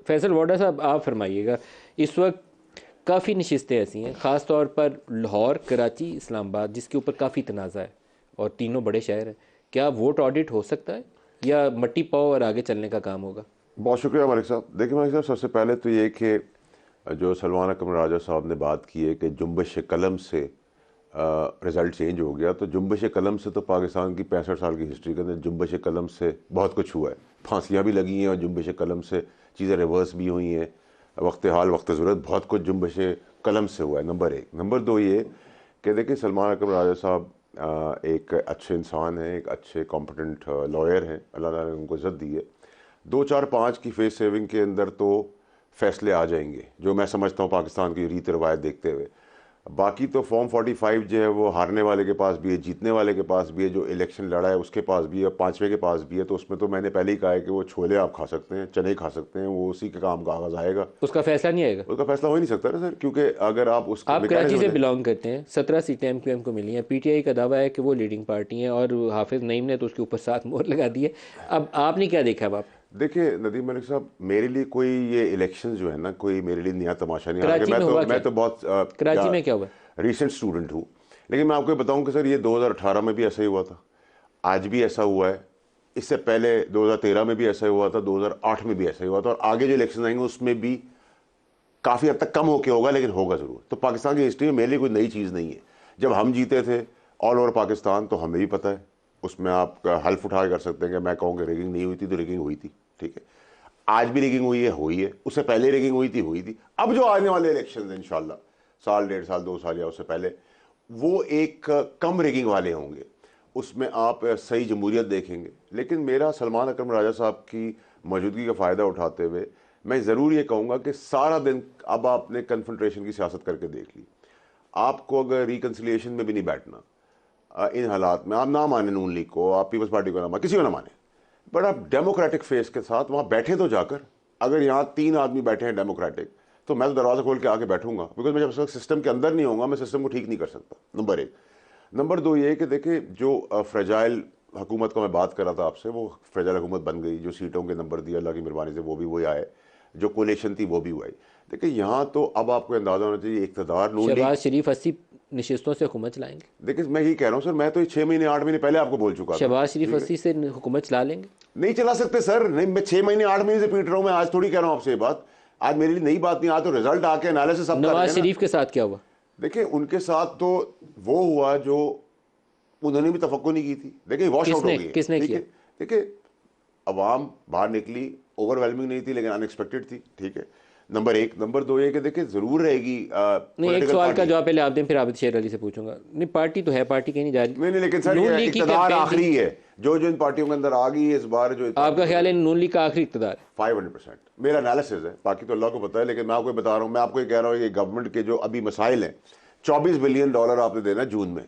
फैसल वाडा साहब, आप फरमाइएगा, इस वक्त काफ़ी नशिस्तें ऐसी हैं, ख़ास तौर पर लाहौर, कराची, इस्लामाबाद, जिसके ऊपर काफ़ी तनाज़ा है और तीनों बड़े शहर हैं, क्या वोट ऑडिट हो सकता है या मट्टी पाओ और आगे चलने का काम होगा? बहुत शुक्रिया मलिक साहब। देखिए मलिक साहब, सबसे पहले तो ये कि जो सलमान अकरम राजा साहब ने बात की है कि जुम्बिश कलम से रिज़ल्ट चेंज हो गया, तो जुम्बिश कलम से तो पाकिस्तान की 65 साल की हिस्ट्री के अंदर जुम्बिश कलम से बहुत कुछ हुआ है। फांसियाँ भी लगी हैं और जुम्बिश कलम से चीज़ें रिवर्स भी हुई हैं। वक्त हाल वक्त ज़रूरत बहुत कुछ जुम्बिश कलम से हुआ है, नंबर एक। नंबर दो ये कि देखिए सलमान अकरम राजा साहब एक अच्छे इंसान हैं, एक अच्छे कॉम्पिटेंट लॉयर हैं, अल्लाह ताला ने उनको इज़्ज़त दी है। 2 4 5 की फेस सेविंग के अंदर तो फैसले आ जाएंगे, जो मैं समझता हूँ पाकिस्तान की रीत रिवायत देखते हुए। बाकी तो फॉर्म 45 जो है वो हारने वाले के पास भी है, जीतने वाले के पास भी है, जो इलेक्शन लड़ा है उसके पास भी है, पाँचवें के पास भी है। तो उसमें तो मैंने पहले ही कहा है कि वो छोले आप खा सकते हैं, चने खा सकते हैं, वो उसी के काम का आगाज़ आएगा। उसका फैसला नहीं आएगा? उसका फैसला हो ही नहीं सकता ना सर, क्योंकि अगर आप उसके आप कराची से बिलोंग करते हैं, 17 सीटें MQM को मिली हैं, PTI का दावा है कि वो लीडिंग पार्टी है और हाफिज़ नईम ने तो उसके ऊपर 7 मोहर लगा दी है। अब आपने क्या देखा? अब आप देखिए नदीम मलिक साहब, मेरे लिए कोई ये इलेक्शन जो है ना, कोई मेरे लिए नया तमाशा नहीं। कराची में हुआ क्या? मैं तो बहुत कराची में क्या हुआ? रिसेंट स्टूडेंट हूँ, लेकिन मैं आपको बताऊं कि सर ये 2018 में भी ऐसा ही हुआ था, आज भी ऐसा हुआ है, इससे पहले 2013 में भी ऐसा ही हुआ था, 2008 में भी ऐसा ही हुआ था, और आगे जो इलेक्शन आएंगे उसमें भी काफ़ी हद तक कम होके होगा, लेकिन होगा ज़रूर। तो पाकिस्तान की हिस्ट्री में मेरे लिए कोई नई चीज़ नहीं है। जब हम जीते थे ऑल ओवर पाकिस्तान, तो हमें भी पता है, उसमें आप हल्फ उठा कर सकते हैं कि मैं कहूँ कि रिगिंग नहीं हुई थी तो रिगिंग हुई थी, ठीक है। आज भी रिगिंग हुई है, उससे पहले रिगिंग हुई थी। अब जो आने वाले इलेक्शन इंशाल्लाह साल, 1.5 साल, 2 साल या उससे पहले, वो एक कम रिगिंग वाले होंगे, उसमें आप सही जमहूरियत देखेंगे। लेकिन मेरा सलमान अकरम राजा साहब की मौजूदगी का फ़ायदा उठाते हुए मैं ज़रूर ये कहूँगा कि सारा दिन अब आपने कन्फ्रंट्रेशन की सियासत करके देख ली। आपको अगर रिकन्सिलिएशन में भी नहीं बैठना इन हालात में, आप ना माने नून लीग को, आप पीपल्स पार्टी को ना माने, किसी को ना माने, बट आप डेमोक्रेटिक फेस के साथ वहाँ बैठे तो जाकर। अगर यहाँ 3 आदमी बैठे हैं डेमोक्रेटिक, तो मैं तो दरवाज़ा खोल के आके बैठूंगा, बिकॉज मैं जब तक सिस्टम के अंदर नहीं होऊंगा मैं सिस्टम को ठीक नहीं कर सकता, नंबर एक। नंबर दो ये कि देखिए जो फ्रेजाइल हुकूमत का मैं बात कर रहा था आपसे, वो फ्रेजाइल हुकूमत बन गई। जो सीटों के नंबर दिए अल्लाह की मेहरबानी से वो भी वही आए, जो कोलेशन थी वो भी हुई। देखिए यहाँ तो अब आपको अंदाज़ा होना चाहिए, इक़्तिदार नून लीग, शहबाज शरीफ 80 नशिस्तों से हुकूमत चलाएंगे। देखिए मैं यही कह रहा हूँ सर, मैं तो 6 महीने 8 महीने पहले आपको बोल चुका था। शहबाज शरीफ 80 से हुकूमत चला लेंगे? नहीं चला सकते सर, नहीं, मैं 6 महीने 8 महीने से पीट रहा हूँ, मैं आज थोड़ी कह रहा हूँ आपसे ये बात। आज मेरे लिए नई बात नहीं, आज तो रिजल्ट आके एनालिसिस सब कर रहे हैं ना। नवाज शरीफ के साथ क्या हुआ? देखिए उनके साथ तो वो हुआ जो उन्होंने भी तफक्को नहीं की थी। देखिए वॉश आउट हो गई है, किसने ठीक किया? है। देखिए अवाम बाहर निकली, ओवरवेलमिंग नहीं थी लेकिन अनएक्सपेक्टेड थी, ठीक है, नंबर एक। नंबर दो ये कि देखिए जरूर रहेगी नहीं, एक सवाल का जवाब पहले आप दें, फिर आबिद शेर अली से पूछूंगा। नहीं, पार्टी तो है, पार्टी कहीं नहीं जा रही। नहीं लेकिन सर ये इक़्तिदार आखिरी है, जो इन पार्टियों के अंदर आ गई है इस बार। जो आपका ख्याल है नून लीग का आखिरी इक़्तिदार? 500% मेरा एनालिसिस है, बाकी तो अल्लाह को पता है, लेकिन मैं आपको बता रहा हूँ, मैं आपको ये कह रहा हूँ, ये गवर्नमेंट के जो अभी मसाइल हैं, $24 बिलियन आपने देना जून में,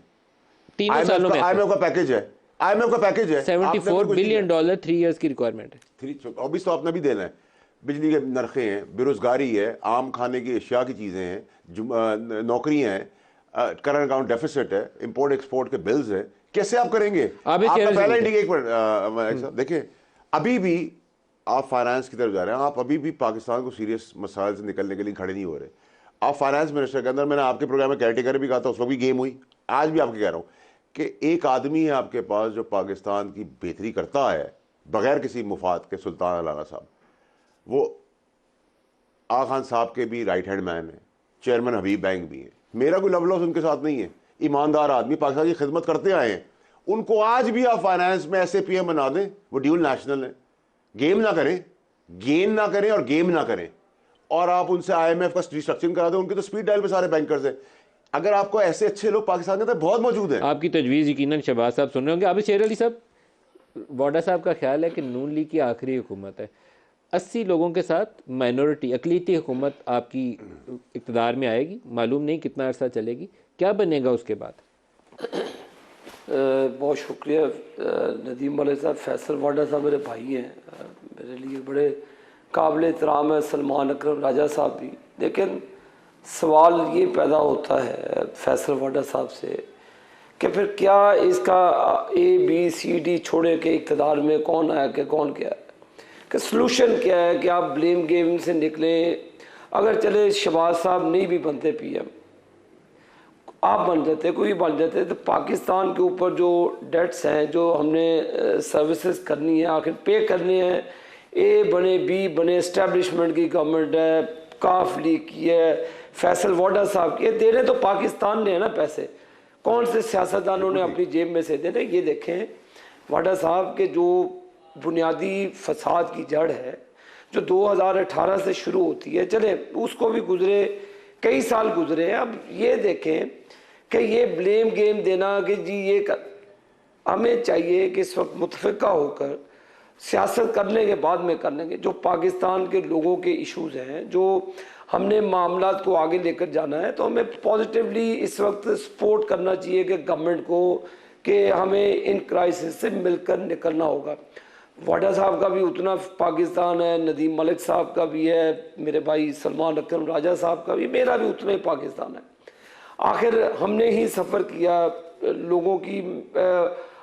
3 सालों में। IMF का पैकेज है, IMF का पैकेज है, $74 बिलियन 3 इयर्स की रिक्वायरमेंट है। 24 तो आपने भी देना है। बिजली के नरखे हैं, बेरोजगारी है, आम खाने की अशिया की चीज़ें हैं, नौकरियां हैं, करंट अकाउंट डेफिसिट है, इंपोर्ट एक्सपोर्ट के बिल्स हैं, कैसे आप करेंगे? आपका पहला इंडिकेट देखिए, अभी भी आप फाइनेंस की तरफ जा रहे हैं, आप अभी भी पाकिस्तान को सीरियस मसाइल से निकलने के लिए खड़े नहीं हो रहे। आप फाइनेंस मिनिस्टर के अंदर, मैंने आपके प्रोग्राम में केयरटेकर भी कहा था, उस वक्त भी गेम हुई, आज भी आपके कह रहा हूँ कि एक आदमी है आपके पास जो पाकिस्तान की बेहतरी करता है बगैर किसी मुफाद के, सुल्तान अलाना साहब। वो आ खान साहब के भी राइट हैंड मैन है, चेयरमैन हबीब बैंक भी है। मेरा कोई लव लॉस उनके साथ नहीं है, ईमानदार आदमी, पाकिस्तान की खिदमत करते आए हैं। उनको आज भी आप फाइनेंस में ऐसे PM बना दें, वो ड्यूल नेशनल है, गेम ना करें, गेन ना करें और गेम ना करें, और आप उनसे IMF का रिस्ट्रक्चरिंग करा दें। उनके तो स्पीड डायल पे सारे बैंकर्स हैं। अगर आपको ऐसे अच्छे लोग पाकिस्तान के अंदर बहुत मौजूद हैं। आपकी तजवीज़ यकीनन शहबाज साहब सुन रहे होंगे। अभी शेर अली साहब, वाडा साहब का ख्याल है कि नून लीग की आखिरी हुकूमत है, 80 लोगों के साथ माइनॉरिटी अक़लियती हुकूमत आपकी इक़्तिदार में आएगी, मालूम नहीं कितना अर्सा चलेगी, क्या बनेगा उसके बाद? बहुत शुक्रिया नदीम मलिक साहब। फैसल वाडा साहब मेरे भाई हैं, मेरे लिए बड़े काबिल एहतराम है, सलमान अकरम राजा साहब भी। लेकिन सवाल ये पैदा होता है फैसल वाडा साहब से कि फिर क्या इसका ABCD छोड़े के इक़्तिदार में कौन आया कि कौन क्या है। कि सलूशन क्या है कि आप ब्लेम गेम से निकलें। अगर चले शहबाज साहब नहीं भी बनते पीएम, आप बन जाते, कोई बन जाते, तो पाकिस्तान के ऊपर जो डेट्स हैं, जो हमने सर्विसेज करनी है, आखिर पे करनी है, ए बने बी बने, इस्टेब्लिशमेंट की गवर्नमेंट है, काफ लीग की है, फैसल वाडा साहब की है, देने तो पाकिस्तान ने है ना पैसे, कौन से सियासतदानों ने अपनी जेब में से देने। ये देखें वाडा साहब के जो बुनियादी फसाद की जड़ है जो 2018 से शुरू होती है, चले उसको भी गुजरे कई साल गुजरे हैं। अब ये देखें कि ये ब्लेम गेम देना कि जी ये हमें चाहिए कि इस वक्त मुतफिका होकर सियासत करने के बाद में करने के जो पाकिस्तान के लोगों के इश्यूज हैं, जो हमने मामलात को आगे लेकर जाना है, तो हमें पॉजिटिवली इस वक्त सपोर्ट करना चाहिए कि गवर्नमेंट को कि हमें इन क्राइसिस से मिलकर निकलना होगा। वाडा साहब का भी उतना पाकिस्तान है, नदीम मलिक साहब का भी है, मेरे भाई सलमान अकरम राजा साहब का भी, मेरा भी उतना ही पाकिस्तान है। आखिर हमने ही सफ़र किया, लोगों की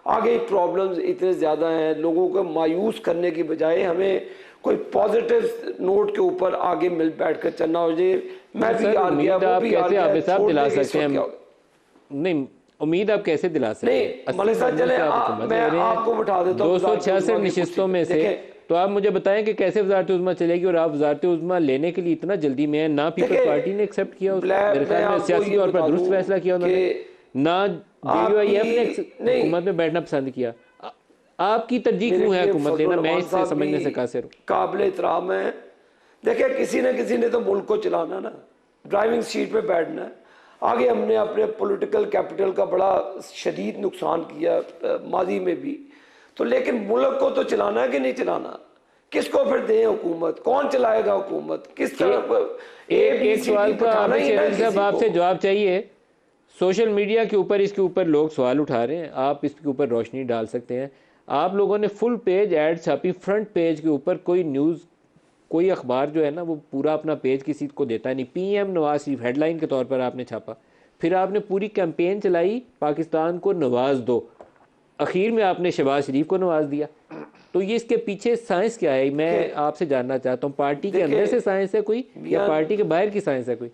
आगे प्रॉब्लम्स इतने ज़्यादा हैं, लोगों को मायूस करने की बजाय हमें कोई पॉजिटिव नोट के ऊपर आगे मिल बैठ कर चलना हो जाए। मैं भी हार गया, वो भी हार गया, साहब दिला सकते हैं नहीं, उम्मीद आप कैसे दिला सकते हैं? नहीं मलिक साहब चले मैं आपको बैठा देता हूँ 266 नशिस्तों में से, तो आप मुझे बताएं कि कैसे वजारत उज़्मा चलेगी, और आप वजारत उज़्मा लेने के लिए इतना जल्दी में है, ना पीपल्स पार्टी ने एक्सेप्ट किया, मेरे ख्याल में सियासी तौर पर दुरुस्त फैसला किया उन्होंने, ना JUIF ने हुकूमत में बैठना पसंद किया। आपकी तरजीह क्यों है हुकूमत लेना? मैं इससे समझने से कासिर हूँ। काबिल एहतराम है, देखिए किसी न किसी ने तो मुल्क को चलाना ना, ड्राइविंग सीट पे बैठना है। आगे हमने अपने पॉलिटिकल कैपिटल का बड़ा शदीद नुकसान किया माजी में भी, तो लेकिन मुल्क को तो चलाना है कि नहीं चलाना? किसको फिर दें हुकूमत? कौन चलाएगा हुकूमत? किस तरह? एक सवाल का आपसे जवाब चाहिए। सोशल मीडिया के ऊपर इसके ऊपर लोग सवाल उठा रहे हैं, आप इसके ऊपर रोशनी डाल सकते हैं। आप लोगों ने फुल पेज ऐड छापी, फ्रंट पेज के ऊपर कोई न्यूज़, कोई अखबार जो है ना वो पूरा अपना पेज किसी को देता नहीं। PM नवाज शरीफ हेडलाइन के तौर पर आपने छापा, फिर आपने पूरी कैंपेन चलाई पाकिस्तान को नवाज दो, आखिर में आपने शहबाज शरीफ को नवाज दिया। तो ये इसके पीछे साइंस क्या है, मैं आपसे जानना चाहता हूँ। पार्टी के अंदर से साइंस है कोई, या पार्टी के बाहर की साइंस है कोई?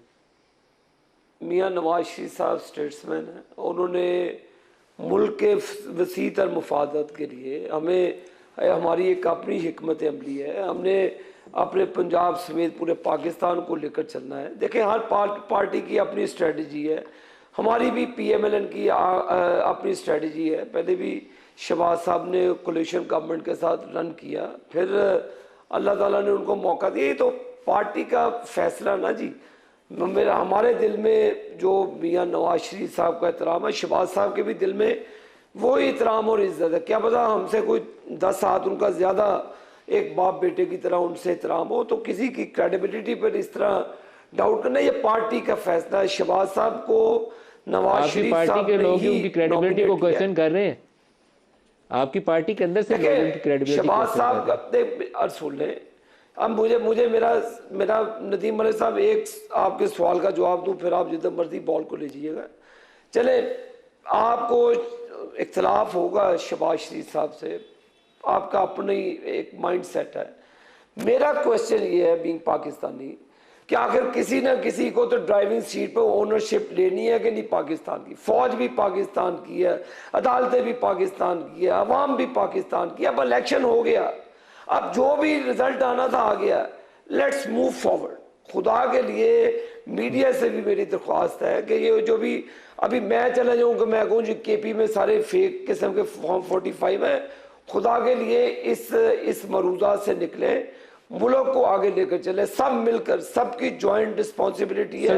मियाँ नवाज शरीफ साहब स्टेट्समैन हैं, उन्होंने मुल्क के वसी तर मुफादत के लिए हमें, हमारी एक अपनी हिकमत अमली है, हमने अपने पंजाब समेत पूरे पाकिस्तान को लेकर चलना है। देखें हर पार्टी की अपनी स्ट्रेटजी है, हमारी भी PMLN की अपनी स्ट्रेटजी है। पहले भी शहबाज साहब ने कोलिशन गवर्नमेंट के साथ रन किया, फिर अल्लाह ताला ने उनको मौका दिया। ये तो पार्टी का फैसला ना जी, मेरा हमारे दिल में जो मियाँ नवाज शरीफ साहब का एहतराम है, शहबाज साहब के भी दिल में वो एहतराम और इज्जत है। क्या पता हमसे कोई 10 हाथ उनका ज़्यादा एक बाप बेटे की तरह उनसे एहतराम हो, तो किसी की क्रेडिबिलिटी पर इस तरह डाउट करना, ये पार्टी का फैसला है। शहबाज साहब को नवाज शरीफ पार्टी के लोग उनकी क्रेडिबिलिटी को क्वेश्चन कर रहे हैं, आपकी पार्टी के अंदर से लोग उनकी क्रेडिबिलिटी शहबाज साहब का सुन लें। अब मुझे मेरा नदीम मलिक साहब एक आपके सवाल का जवाब दूं, फिर आप जितना मर्जी बॉल को ले जाइएगा। चले आपको इख्तलाफ होगा शहबाज शरीफ साहब से, आपका अपनी एक माइंड सेट है। मेरा क्वेश्चन ये है बीइंग पाकिस्तानी कि आखिर किसी ना किसी को तो ड्राइविंग सीट पर ओनरशिप लेनी है कि नहीं? पाकिस्तान की फौज भी पाकिस्तान की है, अदालतें भी पाकिस्तान की है, अवाम भी पाकिस्तान की। अब इलेक्शन हो गया, अब जो भी रिजल्ट आना था आ गया, लेट्स मूव फॉरवर्ड। खुदा के लिए मीडिया से भी मेरी दरख्वास्त है कि ये जो भी अभी मैं चला जाऊँ कि मैं कहूँ जी KP में सारे फेक किस्म के फॉर्म 45 है, खुदा के लिए इस मरूजा से निकले, मुल्क को आगे लेकर चले, सब मिलकर, सबकी जॉइंट रिस्पॉन्सिबिलिटी है।